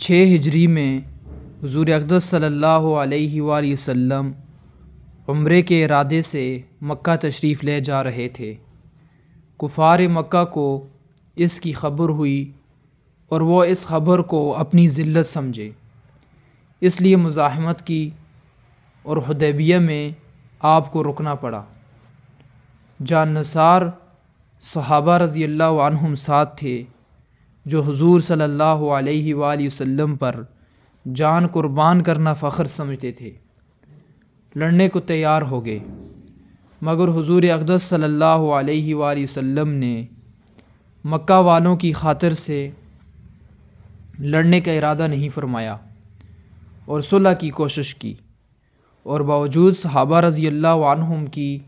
ہجری میں حضور اقدس صلی اللہ علیہ وآلہ وسلم عمرے کے ارادے سے مکہ تشریف لے جا رہے تھے۔ کفار مکہ کو اس کی خبر ہوئی اور وہ اس خبر کو اپنی ذلت سمجھے، اس لیے مزاحمت کی اور حدیبیہ میں آپ کو رکنا پڑا۔ جان نثار صحابہ رضی اللہ عنہم ساتھ تھے جو حضور صلی اللہ علیہ وآلہ وسلم پر جان قربان کرنا فخر سمجھتے تھے، لڑنے کو تیار ہو گئے، مگر حضور اقدس صلی اللہ علیہ وآلہ وسلم نے مکہ والوں کی خاطر سے لڑنے کا ارادہ نہیں فرمایا اور صلح کی کوشش کی، اور باوجود صحابہ رضی اللہ عنہم کی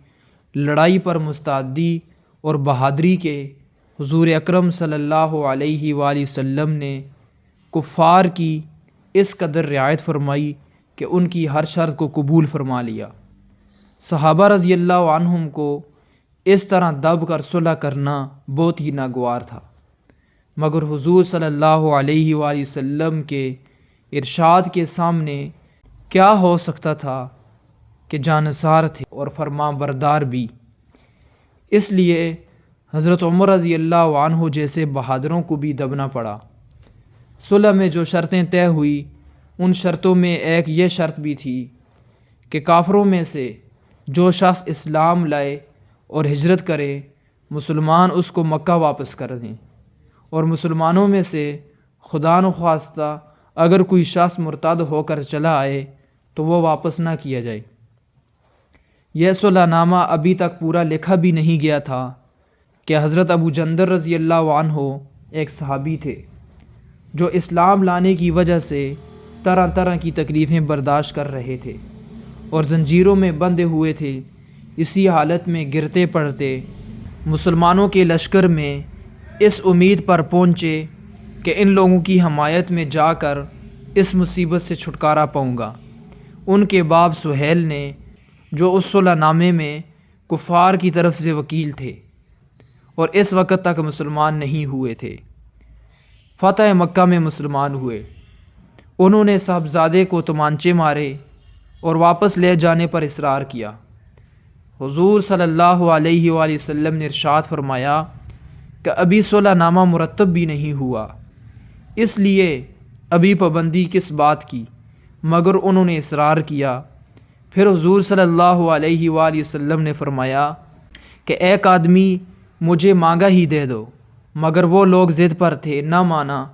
لڑائی پر مستعدی اور بہادری کے حضور اکرم صلی اللہ علیہ وآلہ وسلم نے کفار کی اس قدر رعایت فرمائی کہ ان کی ہر شرط کو قبول فرما لیا۔ صحابہ رضی اللہ عنہم کو اس طرح دب کر صلح کرنا بہت ہی ناگوار تھا، مگر حضور صلی اللہ علیہ وآلہ وسلم کے ارشاد کے سامنے کیا ہو سکتا تھا کہ جانثار تھے اور فرمان بردار بھی، اس لیے حضرت عمر رضی اللہ عنہ جیسے بہادروں کو بھی دبنا پڑا۔ صلح میں جو شرطیں طے ہوئی ان شرطوں میں ایک یہ شرط بھی تھی کہ کافروں میں سے جو شخص اسلام لائے اور ہجرت کرے مسلمان اس کو مکہ واپس کر دیں، اور مسلمانوں میں سے خدا نخواستہ اگر کوئی شخص مرتد ہو کر چلا آئے تو وہ واپس نہ کیا جائے۔ یہ صلح نامہ ابھی تک پورا لکھا بھی نہیں گیا تھا کہ حضرت ابو جندل رضی اللہ عنہ ایک صحابی تھے جو اسلام لانے کی وجہ سے طرح طرح کی تکلیفیں برداشت کر رہے تھے اور زنجیروں میں بندھے ہوئے تھے۔ اسی حالت میں گرتے پڑتے مسلمانوں کے لشکر میں اس امید پر پہنچے کہ ان لوگوں کی حمایت میں جا کر اس مصیبت سے چھٹکارا پاؤں گا۔ ان کے باپ سہیل نے، جو اس صلح نامے میں کفار کی طرف سے وکیل تھے اور اس وقت تک مسلمان نہیں ہوئے تھے، فتح مکہ میں مسلمان ہوئے۔ انہوں نے صاحبزادے کو تمانچے مارے اور واپس لے جانے پر اصرار کیا۔ حضور صلی اللہ علیہ وآلہ وسلم نے ارشاد فرمایا کہ ابھی صلح نامہ مرتب بھی نہیں ہوا، اس لیے ابھی پابندی کس بات کی، مگر انہوں نے اصرار کیا۔ پھر حضور صلی اللہ علیہ وآلہ وسلم نے فرمایا کہ ایک آدمی مجھے مانگا ہی دے دو، مگر وہ لوگ ضد پر تھے، نہ مانا۔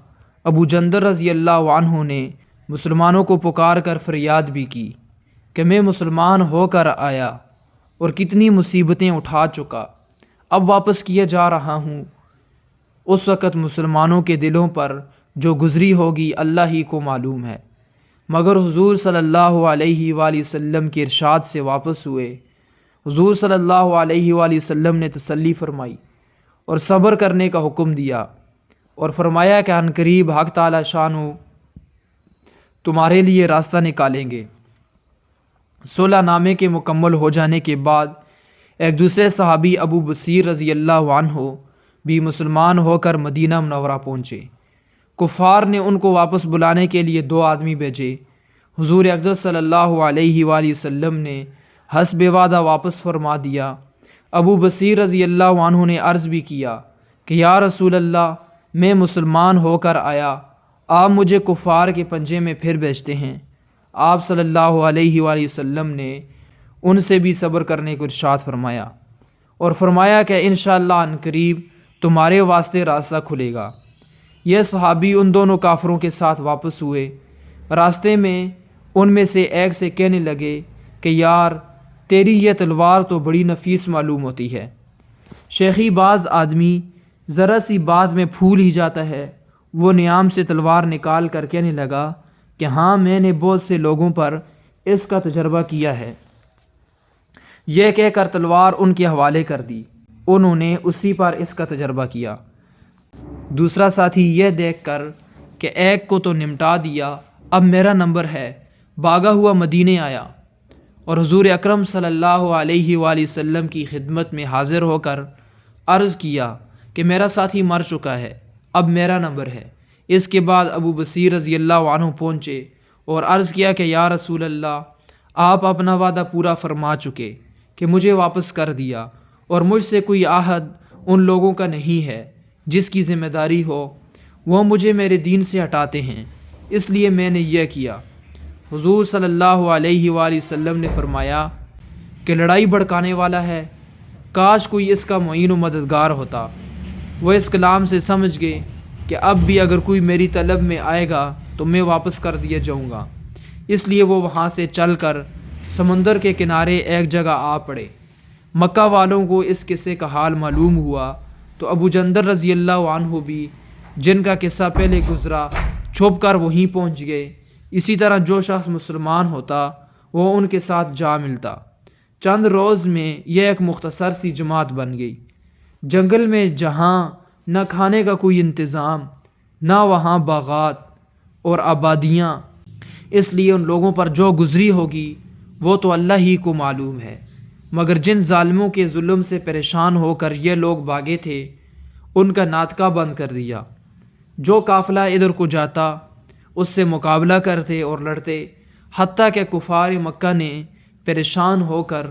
ابو جندل رضی اللہ عنہ نے مسلمانوں کو پکار کر فریاد بھی کی کہ میں مسلمان ہو کر آیا اور کتنی مصیبتیں اٹھا چکا، اب واپس کیے جا رہا ہوں۔ اس وقت مسلمانوں کے دلوں پر جو گزری ہوگی اللہ ہی کو معلوم ہے، مگر حضور صلی اللہ علیہ وآلہ وسلم کے ارشاد سے واپس ہوئے۔ حضور صلی اللہ علیہ وآلہ وسلم نے تسلی فرمائی اور صبر کرنے کا حکم دیا اور فرمایا کہ عن قریب حق تعالی شانہ تمہارے لیے راستہ نکالیں گے۔ صلح نامے کے مکمل ہو جانے کے بعد ایک دوسرے صحابی ابو بصیر رضی اللہ عنہ بھی مسلمان ہو کر مدینہ منورہ پہنچے۔ کفار نے ان کو واپس بلانے کے لیے 2 آدمی بھیجے۔ حضور اقدس صلی اللہ علیہ وآلہ وسلم نے حسب وعدہ واپس فرما دیا۔ ابو بصیر رضی اللہ عنہ نے عرض بھی کیا کہ یا رسول اللہ، میں مسلمان ہو کر آیا، آپ مجھے کفار کے پنجے میں پھر بھیجتے ہیں۔ آپ صلی اللہ علیہ وآلہ وسلم نے ان سے بھی صبر کرنے کو ارشاد فرمایا اور فرمایا کہ انشاءاللہ عن قریب تمہارے واسطے راستہ کھلے گا۔ یہ صحابی ان دونوں کافروں کے ساتھ واپس ہوئے۔ راستے میں ان میں سے ایک سے کہنے لگے کہ یار، تیری یہ تلوار تو بڑی نفیس معلوم ہوتی ہے۔ شیخی بعض آدمی ذرا سی بات میں پھول ہی جاتا ہے۔ وہ نیام سے تلوار نکال کر کہنے لگا کہ ہاں، میں نے بہت سے لوگوں پر اس کا تجربہ کیا ہے۔ یہ کہہ کر تلوار ان کے حوالے کر دی۔ انہوں نے اسی پر اس کا تجربہ کیا۔ دوسرا ساتھی یہ دیکھ کر کہ ایک کو تو نمٹا دیا، اب میرا نمبر ہے، بھاگا ہوا مدینے آیا اور حضور اکرم صلی اللہ علیہ وآلہ وسلم کی خدمت میں حاضر ہو کر عرض کیا کہ میرا ساتھی مر چکا ہے، اب میرا نمبر ہے، اس کے بعد ابو بصیر رضی اللہ عنہ پہنچے اور عرض کیا کہ یا رسول اللہ، آپ اپنا وعدہ پورا فرما چکے کہ مجھے واپس کر دیا، اور مجھ سے کوئی عہد ان لوگوں کا نہیں ہے جس کی ذمہ داری ہو، وہ مجھے میرے دین سے ہٹاتے ہیں، اس لیے میں نے یہ کیا۔ حضور صلی اللہ علیہ وآلہ وسلم نے فرمایا کہ لڑائی بھڑکانے والا ہے، کاش کوئی اس کا معین و مددگار ہوتا۔ وہ اس کلام سے سمجھ گئے کہ اب بھی اگر کوئی میری طلب میں آئے گا تو میں واپس کر دیا جاؤں گا، اس لیے وہ وہاں سے چل کر سمندر کے کنارے ایک جگہ آ پڑے۔ مکہ والوں کو اس قصے کا حال معلوم ہوا تو ابو جندل رضی اللہ عنہ بھی، جن کا قصہ پہلے گزرا، چھپ کر وہیں پہنچ گئے۔ اسی طرح جو شخص مسلمان ہوتا وہ ان کے ساتھ جا ملتا۔ چند روز میں یہ ایک مختصر سی جماعت بن گئی۔ جنگل میں جہاں نہ کھانے کا کوئی انتظام، نہ وہاں باغات اور آبادیاں، اس لیے ان لوگوں پر جو گزری ہوگی وہ تو اللہ ہی کو معلوم ہے، مگر جن ظالموں کے ظلم سے پریشان ہو کر یہ لوگ بھاگے تھے ان کا ناطقہ بند کر دیا۔ جو قافلہ ادھر کو جاتا اس سے مقابلہ کرتے اور لڑتے، حتیٰ کہ کفار مکہ نے پریشان ہو کر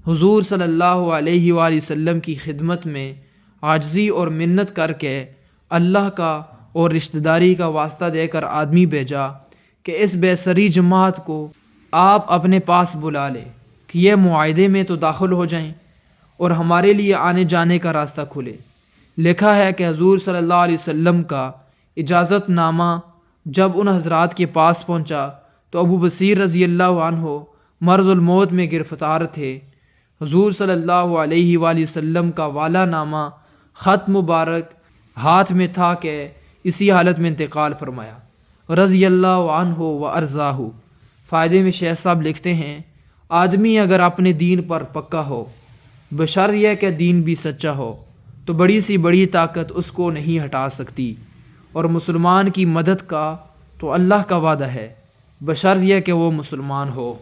حضور صلی اللہ علیہ وآلہ وسلم کی خدمت میں عاجزی اور منت کر کے اللہ کا اور رشتہ داری کا واسطہ دے کر آدمی بھیجا کہ اس بے سری جماعت کو آپ اپنے پاس بلا لے کہ یہ معاہدے میں تو داخل ہو جائیں اور ہمارے لیے آنے جانے کا راستہ کھلے۔ لکھا ہے کہ حضور صلی اللہ علیہ وسلم کا اجازت نامہ جب ان حضرات کے پاس پہنچا تو ابو بصیر رضی اللہ عنہ مرض الموت میں گرفتار تھے۔ حضور صلی اللہ علیہ وآلہ وسلم کا والا نامہ خط مبارک ہاتھ میں تھا کہ اسی حالت میں انتقال فرمایا رضی اللہ عنہ و ارضاہ۔ فائدے میں شیخ صاحب لکھتے ہیں، آدمی اگر اپنے دین پر پکا ہو، بشرط یہ کہ دین بھی سچا ہو، تو بڑی سی بڑی طاقت اس کو نہیں ہٹا سکتی، اور مسلمان کی مدد کا تو اللہ کا وعدہ ہے، بشرط یہ کہ وہ مسلمان ہو۔